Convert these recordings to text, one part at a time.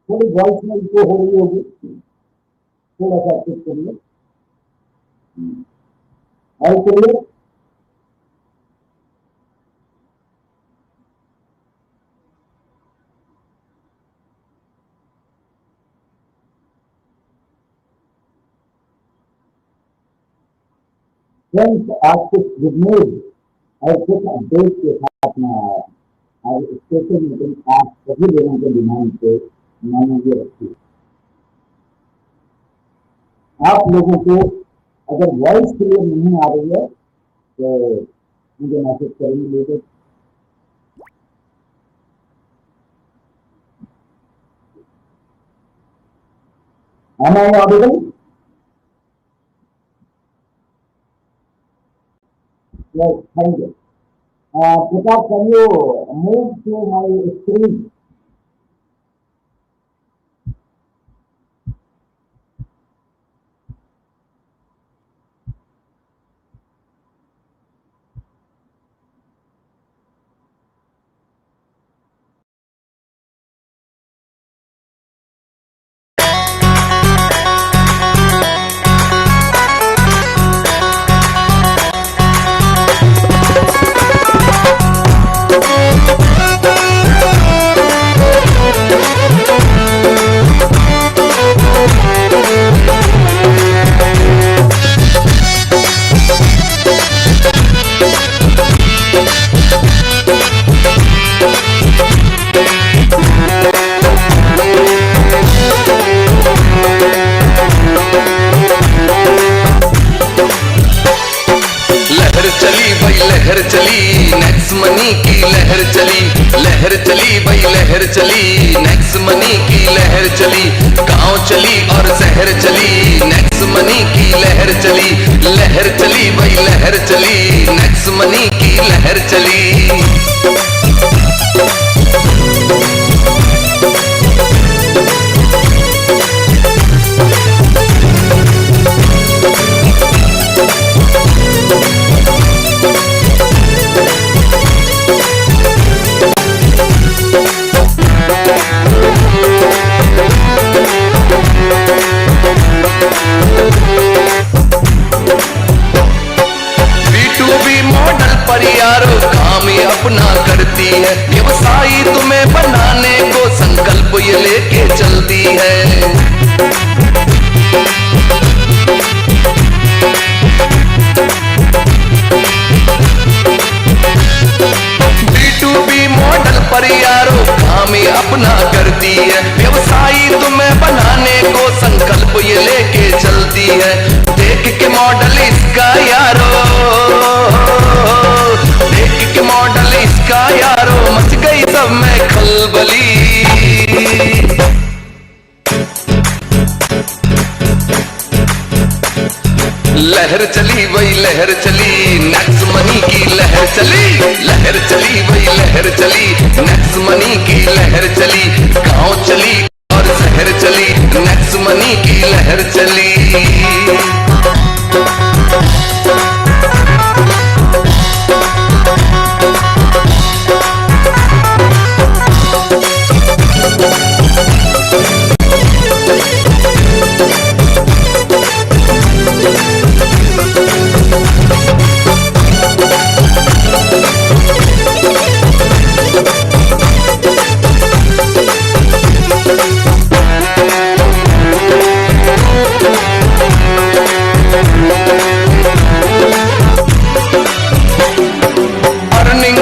थोड़ी वॉइस में जो हो रही होगी थोड़ा सा चेक करिए और करिए। फ्रेंड्स, आज कुछ गुड न्यूज और कुछ अपडेट के साथ में आया। आज स्पेशल मीटिंग आप सभी लोगों के डिमांड पे मैंने ये रखी। आप लोगों को अगर वॉइस क्लियर नहीं आ रही है तो मुझे मैसेज करेंगे। Am I audible? Yes, thank you. Pratap, can you move to my screen? लहर चली नेक्स्ट मनी की लहर चली, लहर चली भाई लहर चली नेक्स्ट मनी की लहर चली, गांव चली और शहर चली नेक्स्ट मनी की लहर चली, लहर चली भाई लहर चली नेक्स्ट मनी की लहर चली। अपना करती है व्यवसायी तुम्हें बनाने को संकल्प ये लेके चलती है। B2B मॉडल पर यारो काम ये अपना करती है, व्यवसायी तुम्हें बनाने को संकल्प ये लेके चलती है। देख के मॉडल इसका यारो, देख के मॉडल इसका यारो मच गई सब में खलबली। लहर चली वही लहर चली नेक्स्ट मनी की लहर चली, लहर चली वही लहर चली नेक्स्ट मनी की लहर चली, गांव चली और शहर चली नेक्स्ट मनी की लहर चली।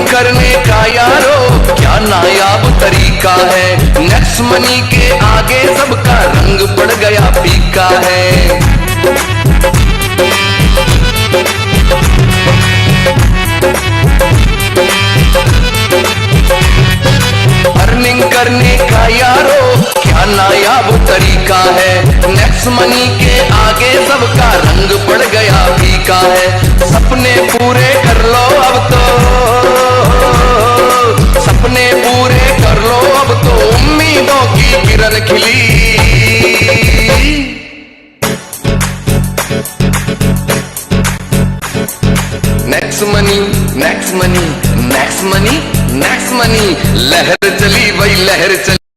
करने का यारो क्या नायाब तरीका है, नेक्स्ट मनी के आगे सबका रंग पड़ गया फीका है। अर्निंग करने का यारो क्या नायाब तरीका है, नेक्स्ट मनी के आगे सबका रंग पड़ गया फीका है। सपने पूरे कर लो अब तो, सपने पूरे कर लो अब तो उम्मीदों की किरण खिली। Next money next money next money next money, लहर चली वही लहर चली।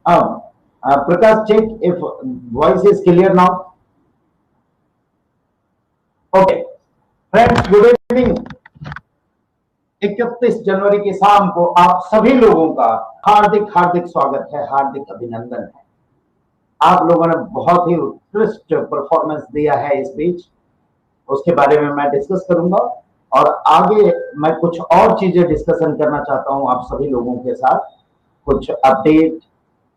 Prakash, check if voice is clear now. Okay. Friends, good evening. 31 जनवरी की शाम को आप सभी लोगों का हार्दिक हार्दिक स्वागत है, हार्दिक अभिनंदन है। आप लोगों ने बहुत ही उत्कृष्ट परफॉर्मेंस दिया है इस बीच, उसके बारे में मैं डिस्कस करूंगा और आगे मैं कुछ और चीजें डिस्कशन करना चाहता हूं आप सभी लोगों के साथ, कुछ अपडेट,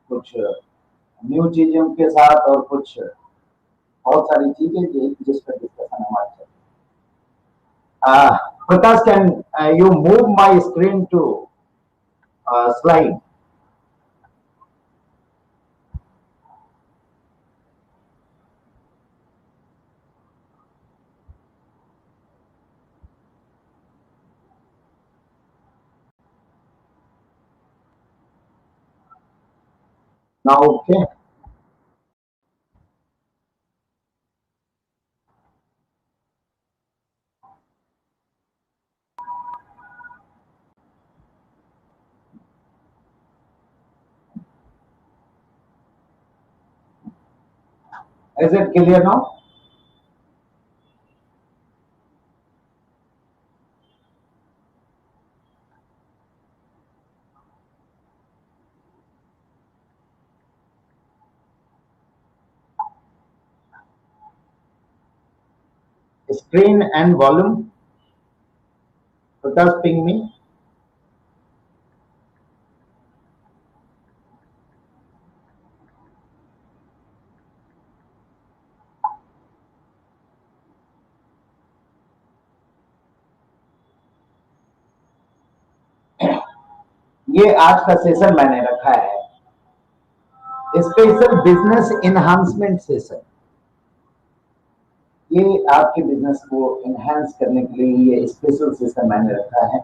कुछ न्यू चीजों के साथ और कुछ बहुत सारी चीजें जिस पर डिस्कशन हमारा चल रहा है। Prakash, can you move my screen to slide? Now, okay. Is it clear now? Screen and volume. Prakash, ping me. ये आज का सेशन मैंने रखा है स्पेशल बिजनेस इनहांसमेंट सेशन। ये आपके बिजनेस को इनहांस करने के लिए ये स्पेशल सेशन मैंने रखा है।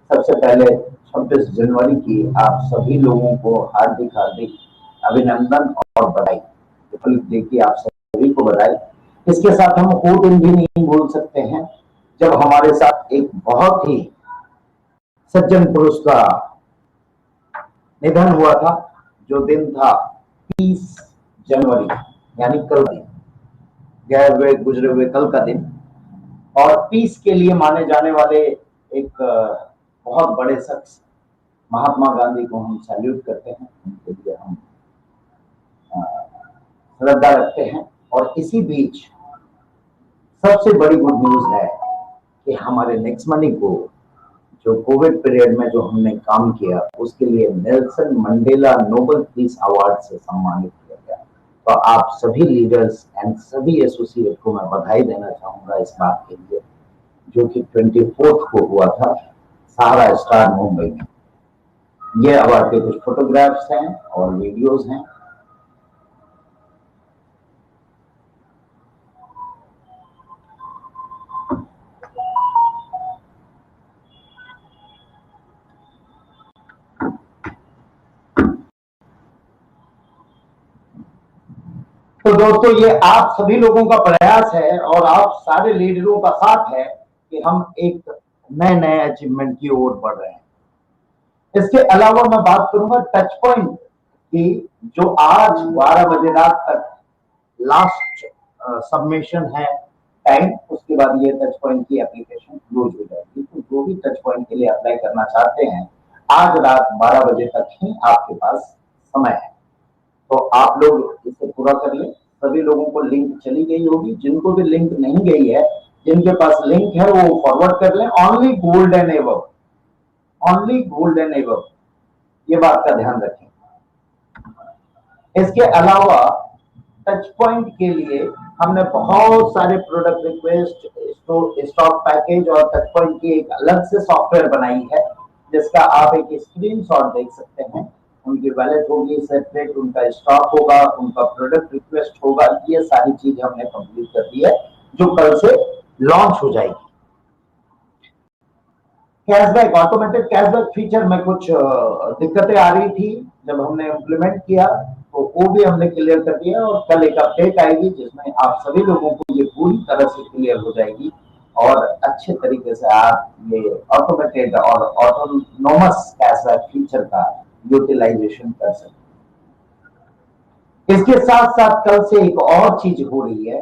सबसे पहले 26 जनवरी की आप सभी लोगों को हार्दिक हार्दिक अभिनंदन और बधाई। देखिए आप सभी को बधाई। इसके साथ हम वो दिन भी नहीं भूल सकते हैं जब हमारे साथ एक बहुत ही सज्जन पुरुष का निधन हुआ था। जो दिन था 30 जनवरी, यानी कल दिन, गए हुए गुजरे हुए कल का दिन। और पीस के लिए माने जाने वाले एक बहुत बड़े शख्स महात्मा गांधी को हम सैल्यूट करते हैं, उनके लिए हम श्रद्धा रखते हैं। और इसी बीच सबसे बड़ी गुड न्यूज है कि हमारे नेक्स्ट मनी को जो कोविड पीरियड में जो हमने काम किया उसके लिए Nelson Mandela Nobel peace award से सम्मानित किया गया। तो आप सभी लीडर्स एंड सभी एसोसिएट को मैं बधाई देना चाहूंगा इस बात के लिए, जो कि 24 को हुआ था सहारा स्टार मुंबई में। ये अवार्ड के कुछ फोटोग्राफ्स हैं और वीडियोस हैं। तो दोस्तों, ये आप सभी लोगों का प्रयास है और आप सारे लीडरों का साथ है कि हम एक नए नए अचीवमेंट की ओर बढ़ रहे हैं। इसके अलावा मैं बात करूंगा टच पॉइंट की, जो आज 12 बजे रात तक लास्ट सबमिशन है टाइम। उसके बाद ये टच पॉइंट की एप्लीकेशन क्लोज हो जाएगी। तो जो भी टच पॉइंट के लिए अप्लाई करना चाहते हैं, आज रात 12 बजे तक ही आपके पास समय है। तो आप लोग इसे पूरा कर लें। सभी लोगों को लिंक चली गई होगी। जिनको भी लिंक नहीं गई है, जिनके पास लिंक है वो फॉरवर्ड कर लें। Only gold and above, only gold and above, ये बात का ध्यान रखें। इसके अलावा टच पॉइंट के लिए हमने बहुत सारे प्रोडक्ट रिक्वेस्ट, स्टॉक पैकेज और टच पॉइंट की एक अलग से सॉफ्टवेयर बनाई है, जिसका आप एक स्क्रीनशॉट देख सकते हैं। उनकी वैलेट होगी सेपरेट, उनका स्टॉक होगा, उनका प्रोडक्ट रिक्वेस्ट होगा। ये सारी चीजें हमने कंप्लीट कर दी है, जो कल से लॉन्च हो जाएगी। कैशबैक, ऑटोमेटेड कैशबैक फीचर में कुछ दिक्कतें आ रही थी जब हमने इम्प्लीमेंट किया, तो वो भी हमने क्लियर कर दिया। और कल एक अपडेट आएगी जिसमें आप सभी लोगों को ये पूरी तरह से क्लियर हो जाएगी और अच्छे तरीके से आप ये ऑटोमेटेड और ऑटोनोमस कैशबैक फीचर का यूटिलाइजेशन कर सकते हैं। इसके साथ साथ कल से एक और चीज हो रही है,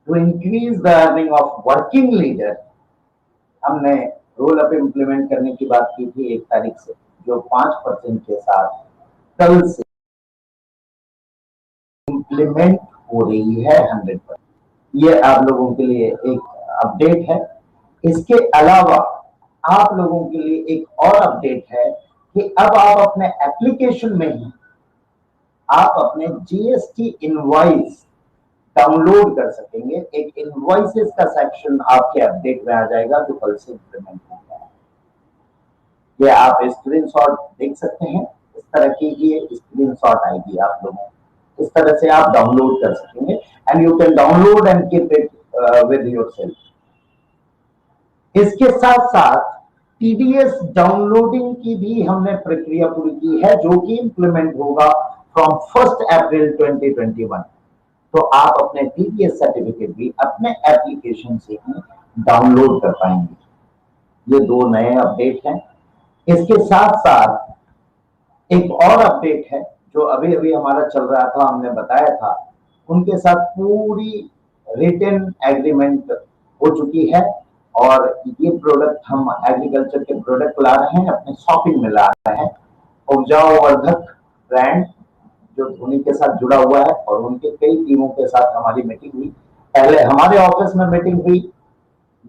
to increase the earning of working leader. हमने रोल अप इम्प्लीमेंट करने की बात की थी 1 तारीख से, जो 5% के साथ कल से इम्प्लीमेंट हो रही है 100%। ये आप लोगों के लिए एक अपडेट है। इसके अलावा आप लोगों के लिए एक और अपडेट है कि अब आप अपने एप्लीकेशन में ही आप अपने जीएसटी इनवॉइस डाउनलोड कर सकेंगे। एक इनवॉइसेस का सेक्शन आपके अपडेट में आ जाएगा जो कल से इम्प्लीमेंट हो गया है। ये आप स्क्रीनशॉट देख सकते हैं, इस तरह की ये स्क्रीनशॉट आएगी आप लोगों को, इस तरह से आप डाउनलोड कर सकेंगे and you can download and keep it with yourself. इसके साथ साथ टीडीएस डाउनलोडिंग की भी हमने प्रक्रिया पूरी की है, जो कि इंप्लीमेंट होगा फ्रॉम 1 अप्रैल 2021। तो आप अपने टीडीएस सर्टिफिकेट भी अपने एप्लीकेशन से ही डाउनलोड कर पाएंगे। ये 2 नए अपडेट हैं। इसके साथ साथ एक और अपडेट है जो अभी अभी हमारा चल रहा था, हमने बताया था, उनके साथ पूरी रिटन एग्रीमेंट हो चुकी है और ये प्रोडक्ट हम एग्रीकल्चर के प्रोडक्ट ला रहे हैं, अपने शॉपिंग में ला रहे हैं। उपजाऊ वर्धक ब्रांड जो धोनी के साथ जुड़ा हुआ है और उनके कई टीमों के साथ हमारी मीटिंग हुई। पहले हमारे ऑफिस में मीटिंग हुई,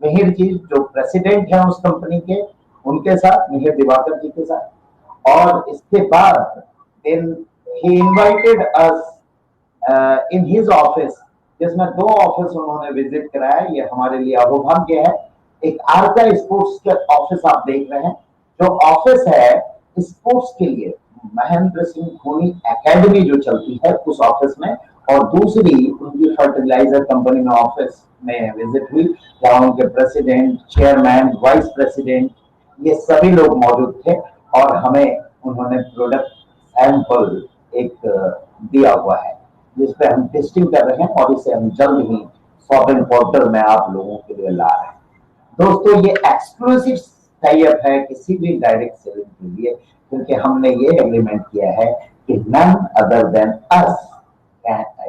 मिहिर जी जो प्रेसिडेंट है उस कंपनी के, उनके साथ, मिहिर दिवाकर जी के साथ, और इसके बाद ही invited us in his office, जिसमें 2 ऑफिस उन्होंने विजिट कराया। ये हमारे लिए अहोभाग्य है। एक आरका स्पोर्ट्स के ऑफिस आप देख रहे हैं, जो ऑफिस है स्पोर्ट्स के लिए, महेंद्र सिंह धोनी एकेडमी जो चलती है उस ऑफिस में, और दूसरी उनकी फर्टिलाइजर कंपनी में ऑफिस में विजिट हुई, जहां उनके प्रेसिडेंट, चेयरमैन, वाइस प्रेसिडेंट, ये सभी लोग मौजूद थे और हमें उन्होंने प्रोडक्ट सैंपल एक दिया हुआ है जिसपे हम टेस्टिंग कर रहे हैं और इसे हम जल्द ही शॉपिंग पोर्टल में आप लोगों के लिए ला रहे हैं। दोस्तों ये एक्सक्लूसिव टाइप है किसी भी डायरेक्ट सेलिंग के लिए, क्योंकि हमने ये एग्रीमेंट किया है कि none other than us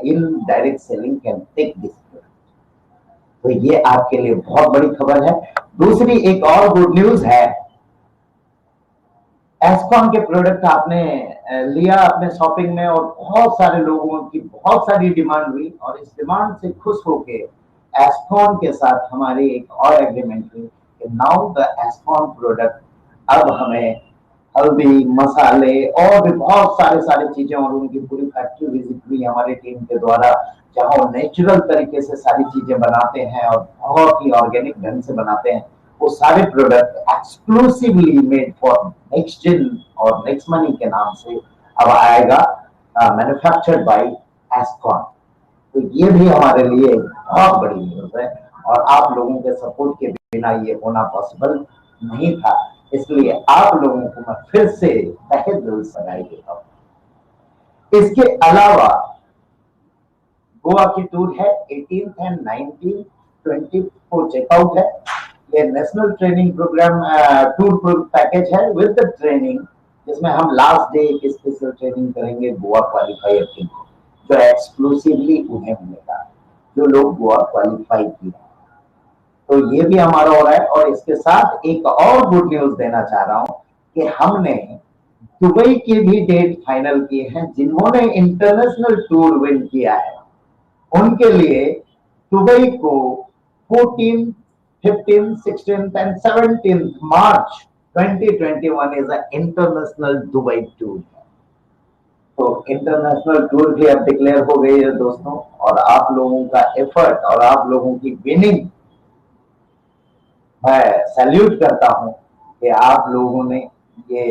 in direct selling can take this. तो ये आपके लिए बहुत बड़ी खबर है। दूसरी एक और गुड न्यूज है, एस्कॉन के प्रोडक्ट आपने लिया अपने शॉपिंग में और बहुत सारे लोगों की बहुत सारी डिमांड हुई, और इस डिमांड से खुश होके एस्कॉन के साथ हमारी एक और एग्रीमेंट हुई कि नाउ द एस्कॉन प्रोडक्ट अब हमें हल्दी, मसाले और भी बहुत सारी चीजें, और उनकी पूरी फैक्ट्री विजिट हुई हमारी टीम के द्वारा, जहां वो नेचुरल तरीके से सारी चीजें बनाते हैं और बहुत ही ऑर्गेनिक ढंग से बनाते हैं। वो सारे product exclusively made for next gen और नेक्स्ट मनी के नाम से अब आएगा, मैन्युफैक्चर्ड बाय एस्कॉन। तो ये भी हमारे लिए बहुत बड़ी न्यूज है और आप लोगों के सपोर्ट के बिना ये होना पॉसिबल नहीं था, इसलिए आप लोगों को मैं फिर से तहे दिल से बधाई देता हूं। इसके अलावा गोवा की टूर है 18th एंड 19th 20 को चेकआउट है। ये national training program tour package है विद द ट्रेनिंग, जिसमें हम लास्ट डे एक स्पेशल ट्रेनिंग करेंगे गोवा क्वालिफायर के लिए, जो एक्सक्लूसिवली उन्हें मिलेगा जो लोग गोवा क्वालिफाई किए। तो ये भी हमारा हो रहा है। और इसके साथ एक और गुड न्यूज देना चाह रहा हूं कि हमने दुबई की भी डेट फाइनल की है। जिन्होंने इंटरनेशनल टूर विन किया है उनके लिए दुबई को 14, 15, 16 and 17 March 2021 is a international Dubai tour. तो इंटरनेशनल टूर भी अब डिक्लेयर हो गई है दोस्तों, और आप लोगों का एफर्ट और आप लोगों की विनिंग, मैं सैल्यूट करता हूं कि आप लोगों ने ये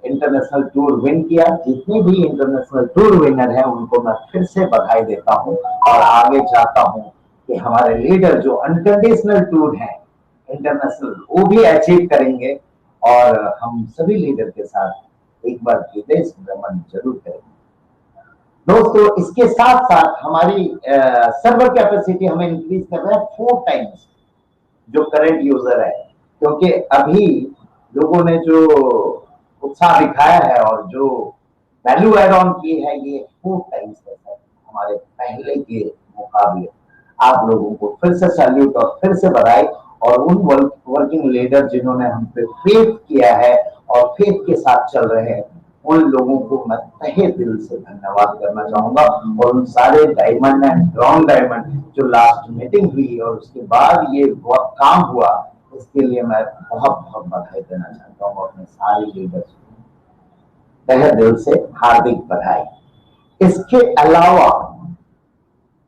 इंटरनेशनल टूर विन किया। जितने भी इंटरनेशनल टूर विनर हैं उनको मैं फिर से बधाई देता हूं और आगे चाहता हूं कि हमारे लीडर जो अनकंडीशनल टूर हैं इंटरनेशनल, वो भी अचीव करेंगे और हम सभी लीडर के साथ एक बार विदेश भ्रमण जरूर करेंगे। दोस्तों इसके साथ साथ हमारी सर्वर कैपेसिटी हमें इंक्रीज कर रहा है 4 टाइम्स जो करंट यूजर है, क्योंकि अभी लोगों ने जो उत्साह दिखाया है और जो वैल्यू एड ऑन की है ये 4 टाइम्स है। हमारे पहले के मुकाबले आप लोगों को फिर से सैल्यूट और फिर से बधाई। और उन वर्किंग लीडर जिन्होंने हम पे फेथ किया है और फेथ के साथ चल रहे हैं, उन लोगों को मैं तहे दिल से धन्यवाद करना चाहूंगा। और उन सारे डायमंड एंड ब्राउन डायमंड जो लास्ट मीटिंग हुई और उसके बाद ये काम हुआ, इसके लिए मैं बहुत बहुत बधाई देना चाहता हूँ अपने सारे लीडर्स को, तहे दिल से हार्दिक बधाई। इसके अलावा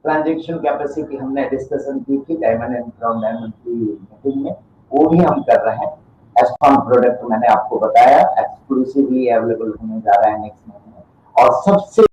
ट्रांजैक्शन कैपेसिटी हमने डिस्कशन की थी डायमंड एंड ब्राउन डायमंड की मीटिंग में, वो भी हम कर रहे हैं। एस्कॉन प्रोडक्ट मैंने आपको बताया एक्सक्लूसिवली अवेलेबल होने जा रहा है नेक्स्ट महीने में। और सबसे